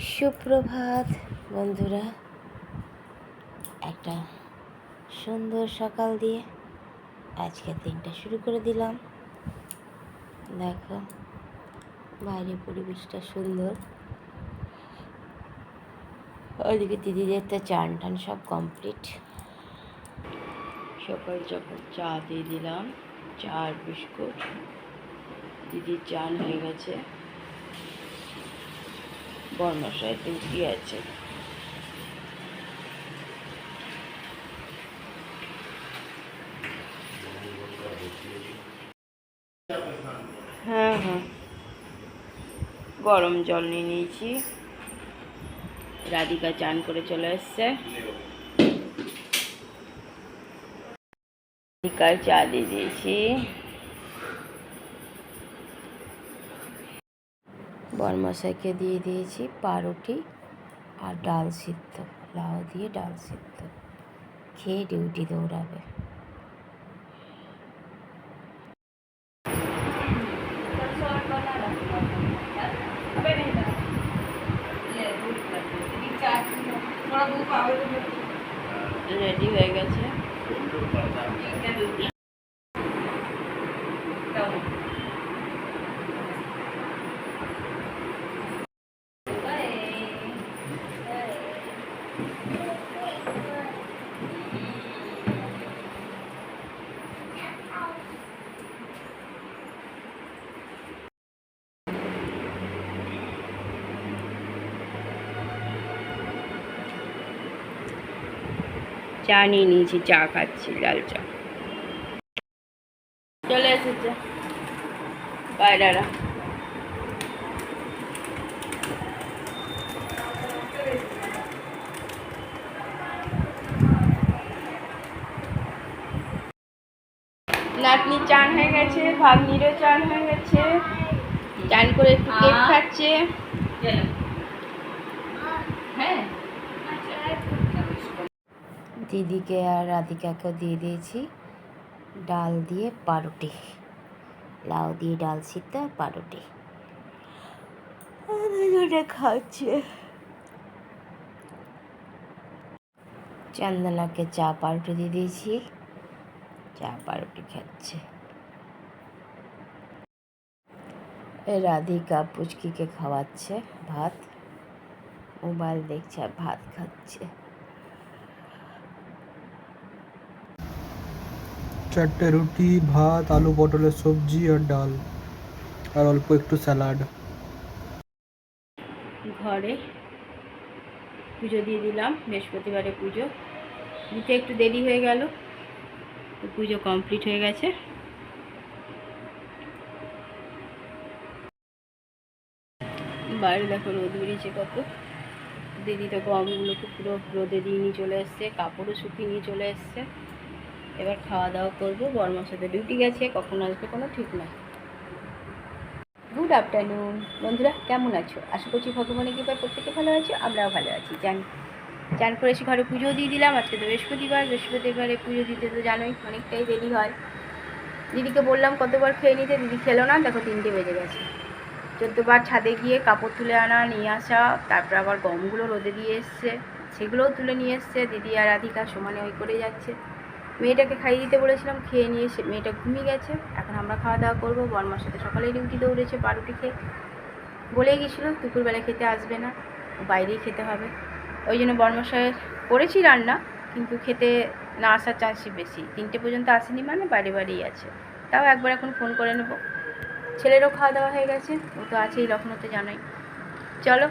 সুপ্রভাত বন্ধুরা, একটা সুন্দর সকাল দিয়ে আজকে দিনটা শুরু করে দিলাম। দেখো বাইরের পরিবেশটা সুন্দর। ওইদিকে দিদিদের তো চান টান সব কমপ্লিট। সকাল সকাল চা দিয়ে দিলাম, চা আর বিস্কুট। দিদির চান হয়ে গেছে, বর্মশাই ডিউটি আছে। হ্যাঁ, গরম জল নিয়ে নিয়েছি। রাধিকা চান করে চলে এসছে। রাধিকার চা দিয়ে দিয়েছি। বর্মশাইকে দিয়ে দিয়েছি পাউরুটি আর ডাল সিদ্ধ, লাউ দিয়ে ডাল সিদ্ধ। খেয়ে ডিউটি দৌড়াবে। রেডি হয়ে গেছে। চা নিয়ে নিয়েছি, চা খাচ্ছি, লাল চা। চলে এসেছে পায়রারা। নাতনির চান হয়ে গেছে, ভাগ্নিরও চান হয়ে গেছে। চান করে একটু কেক খাচ্ছে। হ্যাঁ, দিদিকে আর রাধিকাকেও দিয়ে দিয়েছি ডাল দিয়ে পাউরুটি, লাউ দিয়ে ডাল সিদ্ধ পাউরুটি। খাচ্ছে। চন্দনাকে চা পাউরুটি দিয়ে দিয়েছি, চা পাউরুটি খাচ্ছে। রাধিকা পুচকিকে খাওয়াচ্ছে ভাত, মোবাইল দেখছে আর ভাত খাচ্ছে। 4টে রুটি, ভাত, আলু পটলের সবজি আর ডাল, আর অল্প একটু স্যালাড। ঘরে পুজো দিয়ে দিলাম, বৃহস্পতিবারে পুজো দিতে একটু দেরি হয়ে গেল, পুজো কমপ্লিট হয়ে গেছে। বাইরে দেখো রোদ বেরিয়েছে কত। দিদি তো গমগুলোকে পুরো রোদে দিয়ে নিয়ে চলে এসছে, কাপড়ও শুকিয়ে নিয়ে চলে এসছে। এবার খাওয়া দাওয়া করবো। বর্মার সাথে ডিউটি গেছে, কখন আসবে কোনো ঠিক নাই। গুড আফটারনুন বন্ধুরা, কেমন আছো? আশা করছি ভগবানের কৃপায় প্রত্যেকে ভালো আছো, আমরাও ভালো আছি। চান করে এসে ঘরে পুজো দিয়ে দিলাম। আজকে তো বৃহস্পতিবারে পুজো দিতে তো জানোই অনেকটাই দেরি হয়। দিদিকে বললাম কতবার খেয়ে নিতে, দিদি খেলো না। দেখো 3টে বেজে গেছে। 14বার ছাদে গিয়ে কাপড় তুলে আনা, নিয়ে আসা, তারপর আবার গমগুলো রোদে দিয়ে এসছে, সেগুলোও তুলে নিয়ে এসছে। দিদি আর রাধিকা সমানে ওই করে যাচ্ছে। মেয়েটাকে খাইয়ে দিতে বলেছিলাম, খেয়ে নিয়ে মেয়েটা ঘুমিয়ে গেছে। এখন আমরা খাওয়া দাওয়া করবো। বর্মার সাথে সকালেই ডিউটি দৌড়েছে, পাউরুটি খেয়ে বলেই গেছিলো দুপুরবেলা খেতে আসবে না, বাইরেই খেতে হবে। ওই জন্য বর্মশাই করেছি রান্না, কিন্তু খেতে না আসার চান্সই বেশি। 3টে পর্যন্ত আসেনি মানে বাড়িই আছে। তাও একবার এখন ফোন করে নেবো। ছেলেরও খাওয়া দাওয়া হয়ে গেছে, ও তো আছেই লখনৌতে জানোই। চলো,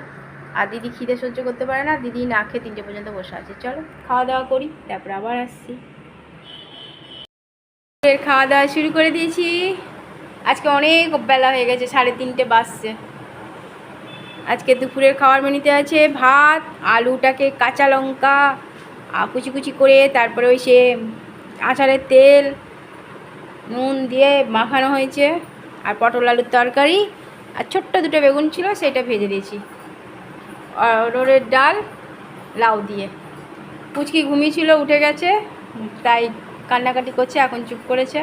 আর দিদি খিদে সহ্য করতে পারে না, দিদি না খেয়ে 3টে পর্যন্ত বসে আছে। চলো খাওয়া দাওয়া করি, তারপর আবার আসছি। খাওয়া দাওয়া শুরু করে দিয়েছি। আজকে অনেক বেলা হয়ে গেছে, 3:30 বাজছে। আজকে দুপুরের খাওয়ার মেনুতে আছে ভাত, আলুটাকে কাঁচা লঙ্কা কুচি কুচি করে, তারপরে ওই সে আচারের তেল নুন দিয়ে মাখানো হয়েছে, আর পটল আলুর তরকারি, আর ছোট্ট 2টো বেগুন ছিল, সেটা ভেজে দিয়েছি। আর অরহরের ডাল লাউ দিয়ে। পুচকি ঘুমিয়েছিল, উঠে গেছে, তাই কান্নাকাটি করছে, এখন চুপ করেছে।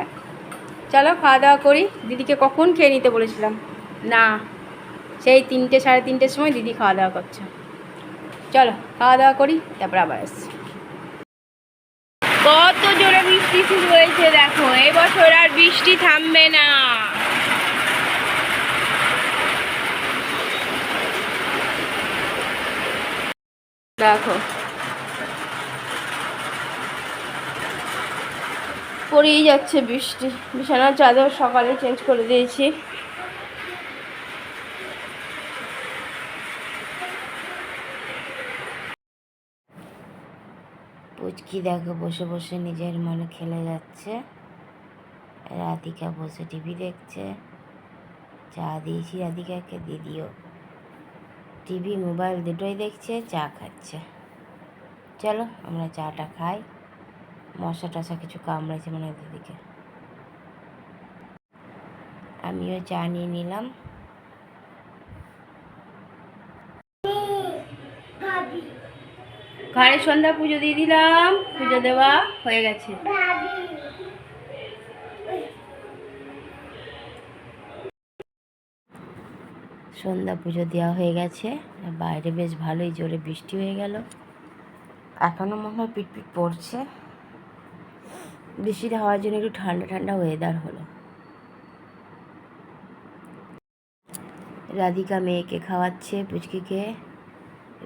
চলো খাওয়া দাওয়া করি। দিদিকে কখন খেয়ে নিতে বলেছিলাম, না সেই 3টে 3:30-র সময় দিদি খাওয়া দাওয়া করছে। চলো খাওয়া দাওয়া করি, তারপর আবার আসছি। কত জোরে বৃষ্টি শুরু হয়েছে দেখো, এবছর আর বৃষ্টি থামবে না। দেখো পড়েই যাচ্ছে বৃষ্টি। বিছানার চাদর সকালে চেঞ্জ করে দিয়েছি। পুচকি দেখো বসে বসে নিজের মনে খেলে যাচ্ছে। রাধিকা বসে টিভি দেখছে। চা দিয়েছি রাধিকাকে, দিদিও টিভি মোবাইল দুটোই দেখছে, চা খাচ্ছে। চলো আমরা চাটা খাই। মশা টশা কিছু কামড়েছে মনে হয় দিদিকে। আমিও চা নিয়ে নিলাম। ঘরে সন্ধ্যা পুজো দিয়ে দিলাম, পুজো দেওয়া হয়ে গেছে। সন্ধ্যা পুজো দেওয়া হয়ে গেছে। বাইরে বেশ ভালোই জোরে বৃষ্টি হয়ে গেল। এখনও মনে হয় পিটপিট পড়ছে। বৃষ্টিটা হওয়ার জন্য একটু ঠান্ডা ঠান্ডা ওয়েদার হলো। রাধিকা মেয়েকে খাওয়াচ্ছে, পুচকিকে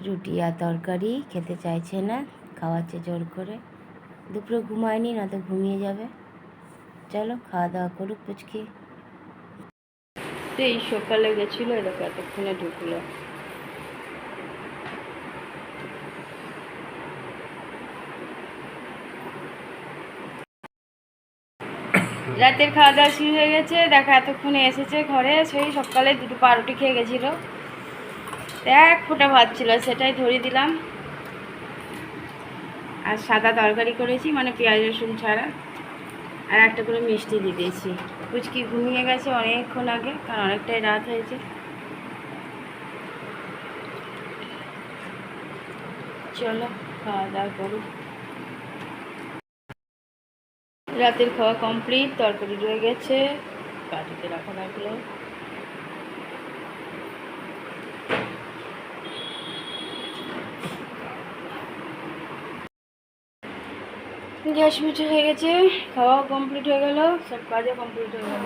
রুটি আর তরকারি খেতে চাইছে না, খাওয়াচ্ছে জোর করে। দুপুরে ঘুমায়নি, না তো ঘুমিয়ে যাবে। চলো খাওয়া দাওয়া করুক পুচকি। এই সকালে গেছিলো, এরকম এতক্ষণে ঢুকলো। রাতের খাওয়া দাওয়া শুরু হয়ে গেছে। দেখো এতক্ষণে এসেছে ঘরে। সেই সকালে 2টো পাউরুটি খেয়ে গেছিলো, এক ফোঁটা ভাত ছিল, সেটাই ধরিয়ে দিলাম। আর সাদা তরকারি করেছি, মানে পেঁয়াজ রসুন ছাড়া। আর একটা করে মিষ্টি দিয়ে দিয়েছি। পুচকি ঘুমিয়ে গেছে অনেকক্ষণ আগে, কারণ অনেকটাই রাত হয়েছে। চলো খাওয়া দাওয়া করুক। রাতের খাওয়া কমপ্লিট, তরকারি রয়ে গেছে, বাটিতে রাখা থাকলো। গ্যাস মিটে হয়ে গেছে, খাওয়াও কমপ্লিট হয়ে গেল, সব কাজও কমপ্লিট হয়ে গেল।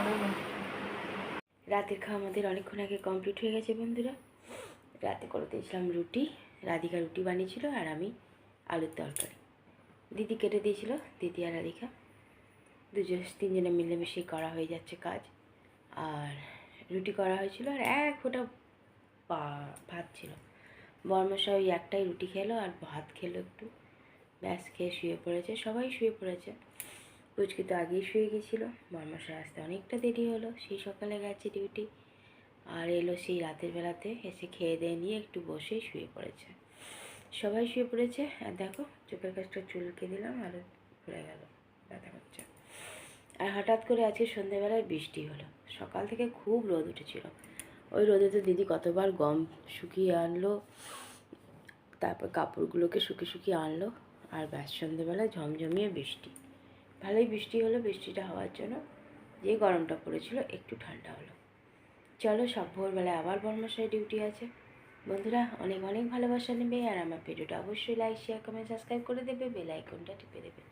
রাতের খাওয়া আমাদের অনেকক্ষণ আগে কমপ্লিট হয়ে গেছে বন্ধুরা। রাতে করে দিয়েছিলাম রুটি, রাধিকা রুটি বানিয়েছিল, আর আমি আলুর তরকারি। দিদি কেটে দিয়েছিল, দিদি আর রাধিকা তিনজনে মিলেমিশেই করা হয়ে যাচ্ছে কাজ। আর রুটি করা হয়েছিল, আর এক ফোঁটা ভাত ছিল। বর্মশা ওই একটাই রুটি খেলো আর ভাত খেলো একটু, ব্যাস খেয়ে শুয়ে পড়েছে। সবাই শুয়ে পড়েছে। পুচকি তো আগেই শুয়ে গেছিলো। বর্মশা আসতে অনেকটা দেরি হলো, সেই সকালে গেছে ডিউটি, আর এলো সেই রাতের বেলাতে। এসে খেয়ে দিয়ে নিয়ে একটু বসে শুয়ে পড়েছে। সবাই শুয়ে পড়েছে। আর দেখো চোখের কাছটা চুলকে দিলাম, আর ঘুরে গেল, ব্যথা করছে। আর হঠাৎ করে আজকে সন্ধ্যেবেলায় বৃষ্টি হলো। সকাল থেকে খুব রোদ উঠেছিল। ওই রোদে তো দিদি কতবার গম শুকিয়ে আনলো, তারপর কাপড়গুলোকে শুকিয়ে আনলো। আর ব্যাস সন্ধ্যেবেলায় ঝমঝমিয়ে বৃষ্টি। ভালোই বৃষ্টি হলো। বৃষ্টিটা হওয়ার জন্য যে গরমটা পড়েছিল একটু ঠান্ডা হলো। চলো সব ভোরবেলায় আবার বর্মশাই ডিউটি আছে। বন্ধুরা অনেক অনেক ভালোবাসা নেবে, আর আমার ভিডিওটা অবশ্যই লাইক শেয়ার কমেন্ট সাবস্ক্রাইব করে দেবে, বেল আইকনটা টিপে দেবে।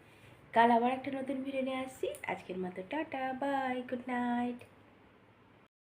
কাল আবার একটা নতুন ভিডিও নিয়ে আসছি। আজকের মতো টাটা, বাই, গুড নাইট।